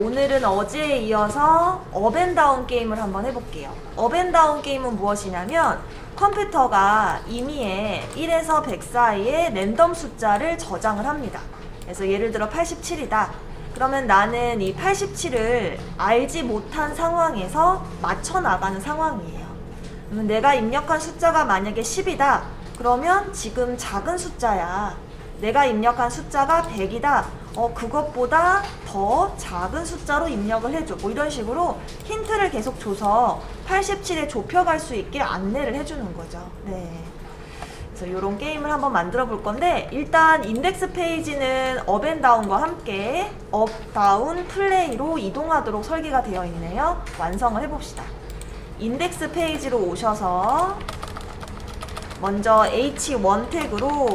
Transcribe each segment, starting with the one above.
오늘은 어제에 이어서 업앤다운 게임을 한번 해볼게요. 업앤다운 게임은 무엇이냐면 컴퓨터가 임의의 1에서 100 사이의 랜덤 숫자를 저장을 합니다. 그래서 예를 들어 87이다. 그러면 나는 이 87을 알지 못한 상황에서 맞춰나가는 상황이에요. 그러면 내가 입력한 숫자가 만약에 10이다. 그러면 지금 작은 숫자야. 내가 입력한 숫자가 100이다. 그것보다 더 작은 숫자로 입력을 해줘. 뭐 이런 식으로 힌트를 계속 줘서 87에 좁혀갈 수 있게 안내를 해주는 거죠. 네. 그래서 이런 게임을 한번 만들어 볼 건데, 일단 인덱스 페이지는 업앤다운과 함께 업, 다운, 플레이로 이동하도록 설계가 되어 있네요. 완성을 해봅시다. 인덱스 페이지로 오셔서 먼저 H1 태그로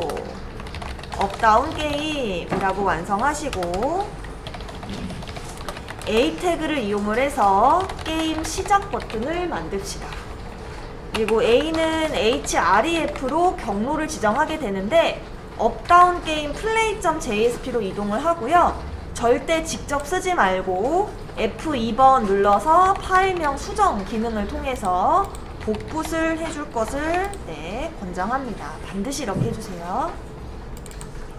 업다운 게임이라고 완성하시고, A 태그를 이용을 해서 게임 시작 버튼을 만듭시다. 그리고 A는 href로 경로를 지정하게 되는데, 업다운 게임 play.jsp로 이동을 하고요. 절대 직접 쓰지 말고 F2번 눌러서 파일명 수정 기능을 통해서 복붙을 해줄 것을 권장합니다. 반드시 이렇게 해주세요.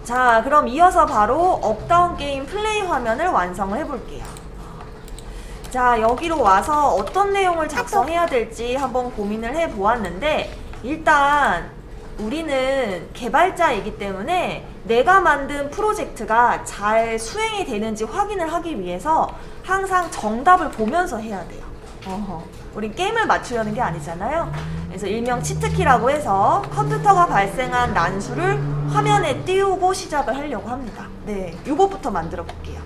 자, 그럼 이어서 바로 업다운 게임 플레이 화면을 완성을 해볼게요. 자, 여기로 와서 어떤 내용을 작성해야 될지 한번 고민을 해보았는데, 일단 우리는 개발자이기 때문에 내가 만든 프로젝트가 잘 수행이 되는지 확인을 하기 위해서 항상 정답을 보면서 해야 돼요. 우린 게임을 맞추려는 게 아니잖아요. 그래서 일명 치트키라고 해서 컴퓨터가 발생한 난수를 화면에 띄우고 시작을 하려고 합니다. 네, 요것부터 만들어 볼게요.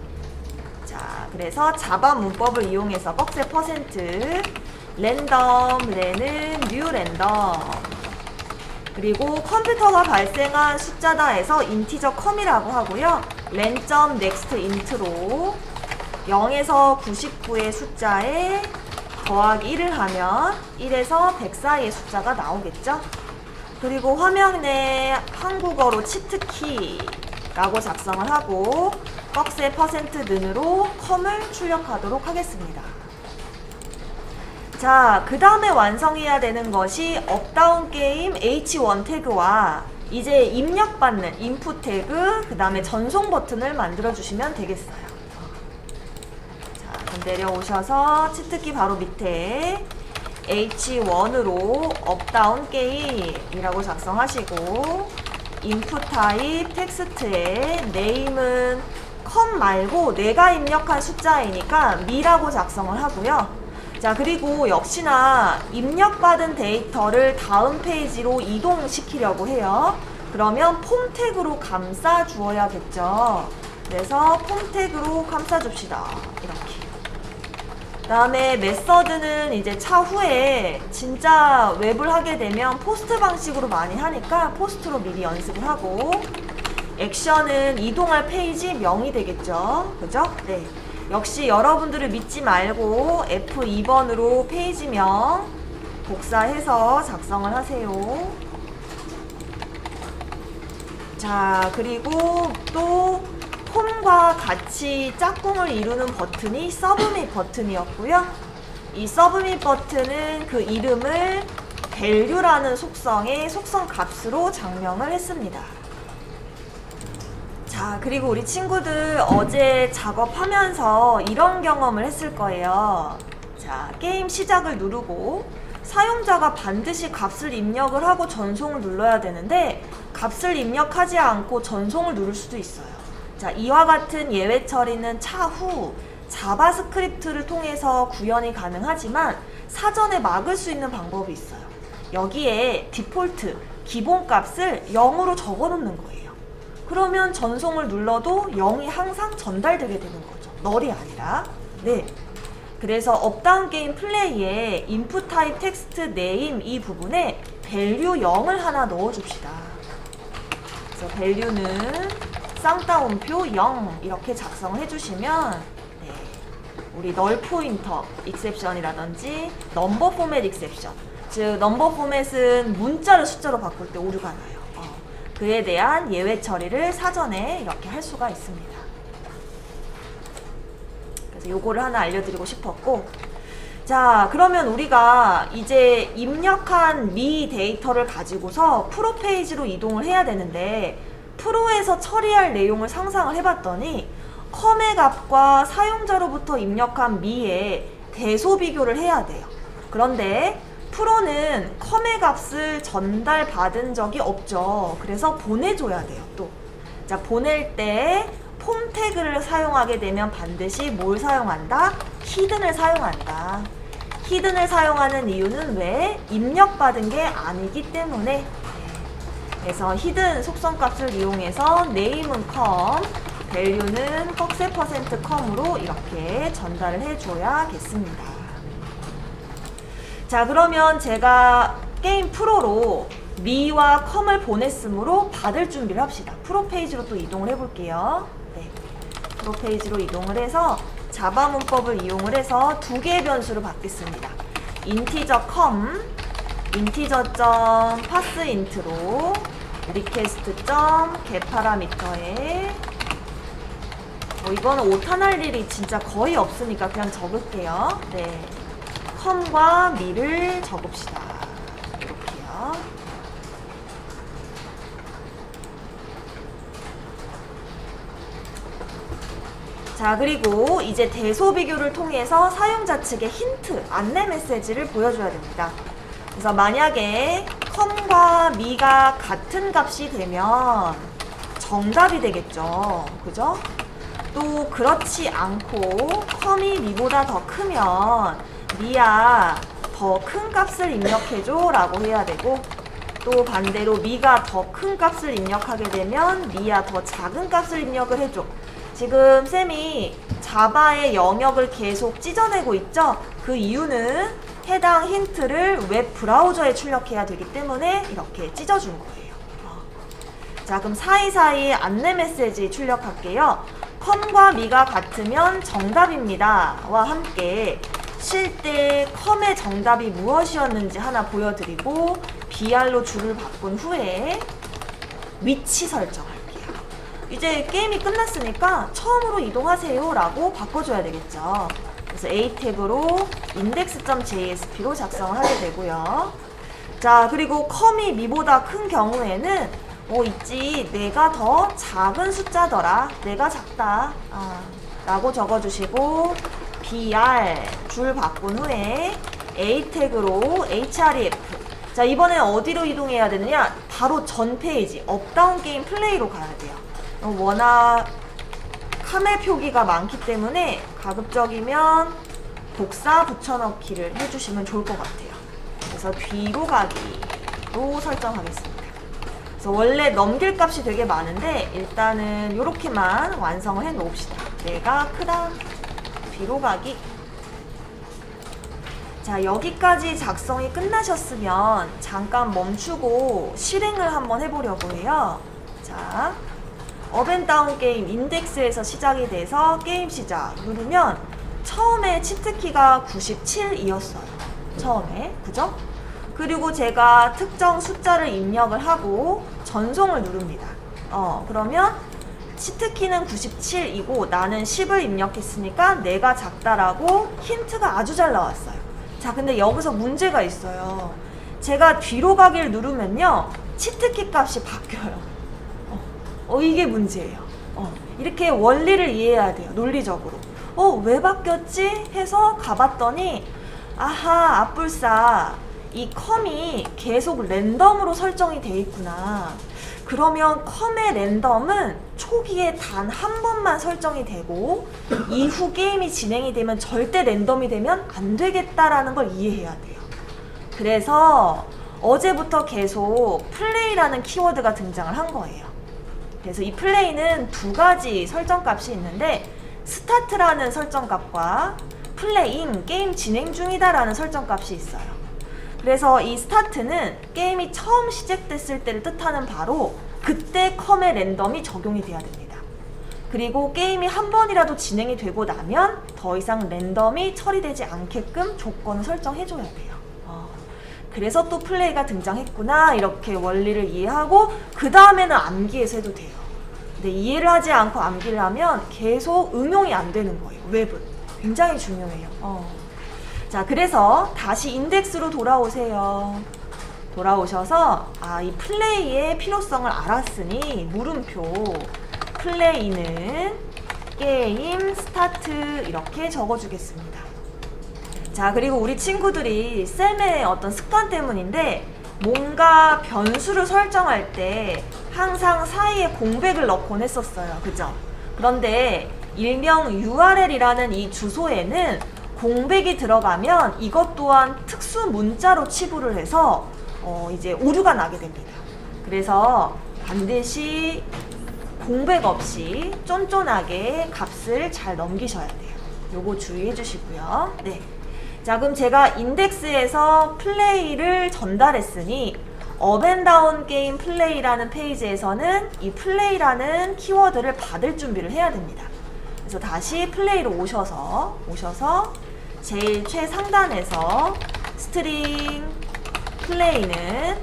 자, 그래서 자바 문법을 이용해서 꺽쇠 퍼센트, 랜덤, 랜은 뉴 랜덤, 그리고 컴퓨터가 발생한 숫자다 해서 인티저 컴이라고 하고요. len.next int로 0에서 99의 숫자에 더하기 1을 하면 1에서 100 사이의 숫자가 나오겠죠? 그리고 화면에 한국어로 치트키라고 작성을 하고 꺽쇠 퍼센트 는으로 컴을 출력하도록 하겠습니다. 자, 그 다음에 완성해야 되는 것이 업다운 게임 H1 태그와 이제 입력받는 인풋 태그, 그 다음에 전송 버튼을 만들어 주시면 되겠어요. 내려오셔서 치트키 바로 밑에 H1으로 업다운 게임이라고 작성하시고, 인풋 타입 텍스트에 네임은 컴 말고 내가 입력한 숫자이니까 미라고 작성을 하고요. 자, 그리고 역시나 입력받은 데이터를 다음 페이지로 이동시키려고 해요. 그러면 폼 태그로 감싸 주어야겠죠. 그래서 폼 태그로 감싸 줍시다. 이렇게. 그 다음에 메서드는 이제 차후에 진짜 웹을 하게 되면 포스트 방식으로 많이 하니까 포스트로 미리 연습을 하고, 액션은 이동할 페이지 명이 되겠죠. 그죠? 네. 역시 여러분들을 믿지 말고 F2번으로 페이지명 복사해서 작성을 하세요. 자, 그리고 또 폼과 같이 짝꿍을 이루는 버튼이 서브밋 버튼이었고요. 이 서브밋 버튼은 그 이름을 value라는 속성의 속성 값으로 장명을 했습니다. 자, 그리고 우리 친구들 어제 작업하면서 이런 경험을 했을 거예요. 자, 게임 시작을 누르고 사용자가 반드시 값을 입력을 하고 전송을 눌러야 되는데 값을 입력하지 않고 전송을 누를 수도 있어요. 자, 이와 같은 예외 처리는 차후 자바스크립트를 통해서 구현이 가능하지만 사전에 막을 수 있는 방법이 있어요. 여기에 디폴트, 기본값을 0으로 적어 놓는 거예요. 그러면 전송을 눌러도 0이 항상 전달되게 되는 거죠. 널이 아니라. 네. 그래서 업다운 게임 플레이에 인풋 타입 텍스트 네임 이 부분에 value 0을 하나 넣어 줍시다. 그래서 value는 쌍따옴표 0 이렇게 작성을 해주시면 우리 널 포인터 익셉션이라든지 넘버 포맷 익셉션, 즉 넘버 포맷은 문자를 숫자로 바꿀 때 오류가 나요. 그에 대한 예외 처리를 사전에 이렇게 할 수가 있습니다. 요거를 하나 알려드리고 싶었고, 자, 그러면 우리가 이제 입력한 미 데이터를 가지고서 프로 페이지로 이동을 해야 되는데, 프로에서 처리할 내용을 상상을 해봤더니 컴의 값과 사용자로부터 입력한 미의 대소 비교를 해야 돼요. 그런데 프로는 컴의 값을 전달받은 적이 없죠. 그래서 보내줘야 돼요. 또, 자, 보낼 때 폼 태그를 사용하게 되면 반드시 뭘 사용한다? 히든을 사용한다. 히든을 사용하는 이유는 왜? 입력받은 게 아니기 때문에. 그래서 히든 속성값을 이용해서 name은 com, value는 꺽쇠%com으로 이렇게 전달을 해줘야겠습니다. 자, 그러면 제가 게임 프로로 미와 com을 보냈으므로 받을 준비를 합시다. 프로 페이지로 또 이동을 해볼게요. 네, 프로 페이지로 이동을 해서 자바 문법을 이용을 해서 두 개의 변수를 받겠습니다. 인티저 com, 인티저.parseint로 request.getParameter에 이거는 오탄할 일이 진짜 거의 없으니까 그냥 적을게요. 네, com과 미를 적읍시다. 이렇게요. 자, 그리고 이제 대소 비교를 통해서 사용자 측의 힌트, 안내 메시지를 보여줘야 됩니다. 그래서 만약에 com과 미가 같은 값이 되면 정답이 되겠죠. 그죠? 또 그렇지 않고 com이 미보다 더 크면 미야 더 큰 값을 입력해줘 라고 해야 되고, 또 반대로 미가 더 큰 값을 입력하게 되면 미야 더 작은 값을 입력을 해줘. 지금 쌤이 자바의 영역을 계속 찢어내고 있죠? 그 이유는 해당 힌트를 웹 브라우저에 출력해야 되기 때문에 이렇게 찢어준 거예요. 자, 그럼 사이사이 안내 메시지 출력할게요. com과 미가 같으면 정답입니다 와 함께 실제 com의 정답이 무엇이었는지 하나 보여드리고 BR로 줄을 바꾼 후에 위치 설정할게요. 이제 게임이 끝났으니까 처음으로 이동하세요 라고 바꿔줘야 되겠죠. 그래서 A 태그로 index.jsp로 작성을 하게 되고요. 자, 그리고 com이 미보다 큰 경우에는 있지, 내가 더 작은 숫자더라, 내가 작다 라고 적어주시고 br 줄 바꾼 후에 A 태그로 href. 자, 이번엔 어디로 이동해야 되느냐? 바로 전 페이지 업다운 게임 플레이로 가야 돼요. 워낙 카멜 표기가 많기 때문에 가급적이면 복사 붙여넣기를 해주시면 좋을 것 같아요. 그래서 뒤로 가기로 설정하겠습니다. 그래서 원래 넘길 값이 되게 많은데 일단은 이렇게만 완성을 해 놓읍시다. 내가 크다, 뒤로 가기. 자, 여기까지 작성이 끝나셨으면 잠깐 멈추고 실행을 한번 해보려고 해요. 자, 업앤다운 게임 인덱스에서 시작이 돼서 게임 시작 누르면 처음에 치트키가 97이었어요. 처음에. 그죠? 그리고 제가 특정 숫자를 입력을 하고 전송을 누릅니다. 그러면 치트키는 97이고 나는 10을 입력했으니까 내가 작다라고 힌트가 아주 잘 나왔어요. 자, 근데 여기서 문제가 있어요. 제가 뒤로 가기를 누르면요, 치트키 값이 바뀌어요. 이게 문제예요. 이렇게 원리를 이해해야 돼요. 논리적으로. 왜 바뀌었지? 해서 가봤더니 아하, 앞불사 이 com이 계속 랜덤으로 설정이 돼 있구나. 그러면 com의 랜덤은 초기에 단 한 번만 설정이 되고 이후 게임이 진행이 되면 절대 랜덤이 되면 안 되겠다라는 걸 이해해야 돼요. 그래서 어제부터 계속 플레이라는 키워드가 등장을 한 거예요. 그래서 이 플레이는 두 가지 설정값이 있는데 스타트라는 설정값과 플레잉, 게임 진행 중이다 라는 설정값이 있어요. 그래서 이 스타트는 게임이 처음 시작됐을 때를 뜻하는 바로 그때 com의 랜덤이 적용이 돼야 됩니다. 그리고 게임이 한 번이라도 진행이 되고 나면 더 이상 랜덤이 처리되지 않게끔 조건을 설정해줘야 돼요. 그래서 또 플레이가 등장했구나 이렇게 원리를 이해하고 그 다음에는 암기해서 해도 돼요. 근데 이해를 하지 않고 암기를 하면 계속 응용이 안 되는 거예요. 웹은. 굉장히 중요해요. 자, 그래서 다시 인덱스로 돌아오세요. 돌아오셔서 이 플레이의 필요성을 알았으니 물음표 플레이는 게임 스타트 이렇게 적어주겠습니다. 자, 그리고 우리 친구들이 쌤의 어떤 습관 때문인데 뭔가 변수를 설정할 때 항상 사이에 공백을 넣곤 했었어요. 그죠? 그런데 일명 URL이라는 이 주소에는 공백이 들어가면 이것 또한 특수 문자로 치부를 해서 이제 오류가 나게 됩니다. 그래서 반드시 공백 없이 쫀쫀하게 값을 잘 넘기셔야 돼요. 요거 주의해 주시고요. 네. 자, 그럼 제가 인덱스에서 플레이를 전달했으니 업앤다운 게임 플레이라는 페이지에서는 이 플레이라는 키워드를 받을 준비를 해야 됩니다. 그래서 다시 플레이로 오셔서 제일 최상단에서 스트링 플레이는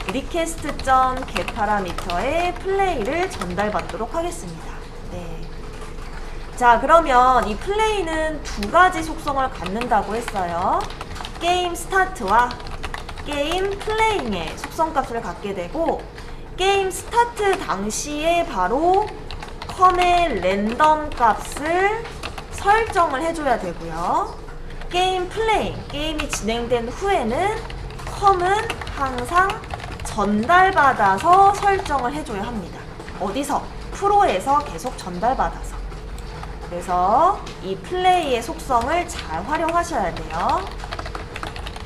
request.getParameter에 플레이를 전달받도록 하겠습니다. 네. 자, 그러면 이 플레이는 두 가지 속성을 갖는다고 했어요. 게임 스타트와 게임 플레잉의 속성값을 갖게 되고, 게임 스타트 당시에 바로 컴의 랜덤 값을 설정을 해줘야 되고요. 게임 플레잉, 게임이 진행된 후에는 컴은 항상 전달받아서 설정을 해줘야 합니다. 어디서? 프로에서 계속 전달받아서. 그래서 이 플레이의 속성을 잘 활용하셔야 돼요.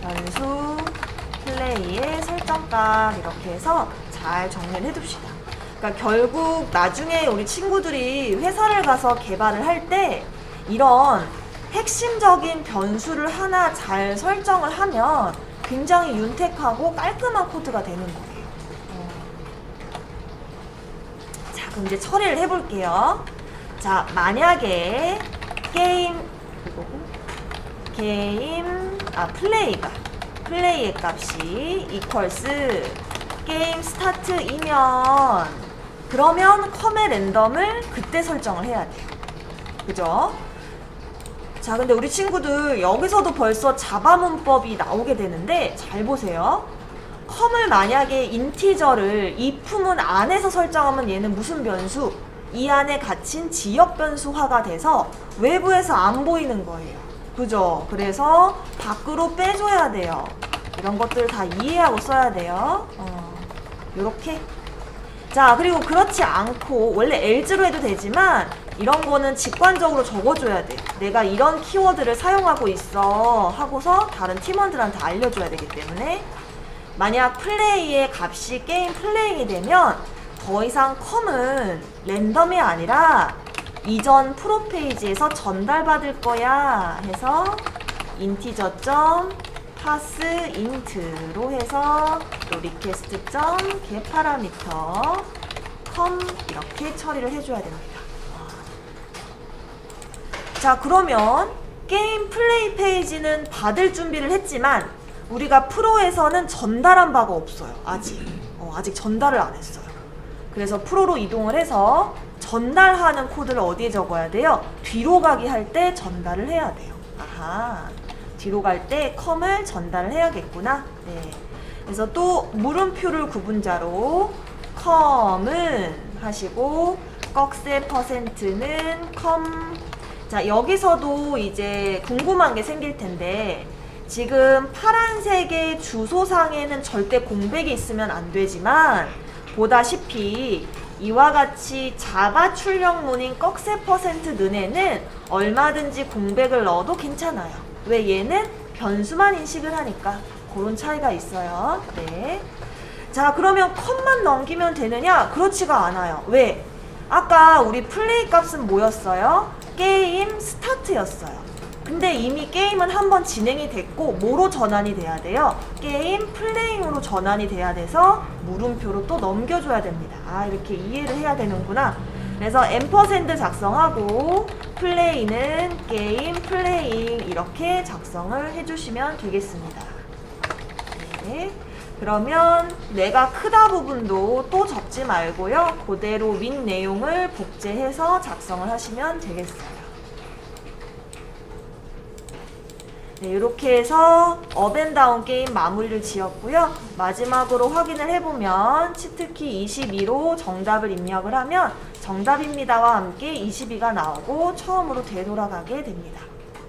변수 플레이의 설정값 이렇게 해서 잘 정리를 해둡시다. 그러니까 결국 나중에 우리 친구들이 회사를 가서 개발을 할 때 이런 핵심적인 변수를 하나 잘 설정을 하면 굉장히 윤택하고 깔끔한 코드가 되는 거예요. 자, 그럼 이제 처리를 해볼게요. 자, 만약에 플레이의 값이 equals 게임 스타트이면 그러면 컴의 랜덤을 그때 설정을 해야 돼요. 그죠? 자, 근데 우리 친구들 여기서도 벌써 자바 문법이 나오게 되는데 잘 보세요. 컴을 만약에 인티저를 if 문 안에서 설정하면 얘는 무슨 변수? 이 안에 갇힌 지역 변수화가 돼서 외부에서 안 보이는 거예요. 그죠? 그래서 밖으로 빼줘야 돼요. 이런 것들 다 이해하고 써야 돼요. 요렇게. 자, 그리고 그렇지 않고 원래 else로 해도 되지만 이런 거는 직관적으로 적어줘야 돼. 내가 이런 키워드를 사용하고 있어 하고서 다른 팀원들한테 알려줘야 되기 때문에 만약 플레이의 값이 게임 플레잉이 되면 더 이상 컴은 랜덤이 아니라 이전 프로페이지에서 전달받을 거야 해서 integer.parseInt로 해서 또 request.getParameter com 이렇게 처리를 해줘야 됩니다. 자, 그러면 게임 플레이 페이지는 받을 준비를 했지만 우리가 프로에서는 전달한 바가 없어요. 아직 전달을 안 했어요. 그래서 프로로 이동을 해서 전달하는 코드를 어디에 적어야 돼요? 뒤로 가기 할 때 전달을 해야 돼요. 뒤로 갈 때 컴을 전달을 해야겠구나. 네. 그래서 또 물음표를 구분자로 컴은 하시고 꺽쇠 %는 컴. 자, 여기서도 이제 궁금한 게 생길 텐데 지금 파란색의 주소상에는 절대 공백이 있으면 안 되지만 보다시피 이와 같이 자바 출력문인 꺽쇠 %는에는 얼마든지 공백을 넣어도 괜찮아요. 왜? 얘는 변수만 인식을 하니까. 그런 차이가 있어요. 네. 자, 그러면 컴만 넘기면 되느냐? 그렇지가 않아요. 왜? 아까 우리 플레이 값은 뭐였어요? 게임 스타트였어요. 근데 이미 게임은 한번 진행이 됐고 뭐로 전환이 돼야 돼요? 게임 플레잉으로 전환이 돼야 돼서 물음표로 또 넘겨줘야 됩니다. 이렇게 이해를 해야 되는구나. 그래서 앰퍼샌드 작성하고 플레이는 게임 플레잉 이렇게 작성을 해주시면 되겠습니다. 네. 그러면 내가 크다 부분도 또 적지 말고요. 그대로 윗 내용을 복제해서 작성을 하시면 되겠어요. 네, 이렇게 해서 업앤다운 게임 마무리를 지었고요. 마지막으로 확인을 해보면 치트키 22로 정답을 입력을 하면 정답입니다와 함께 22가 나오고 처음으로 되돌아가게 됩니다.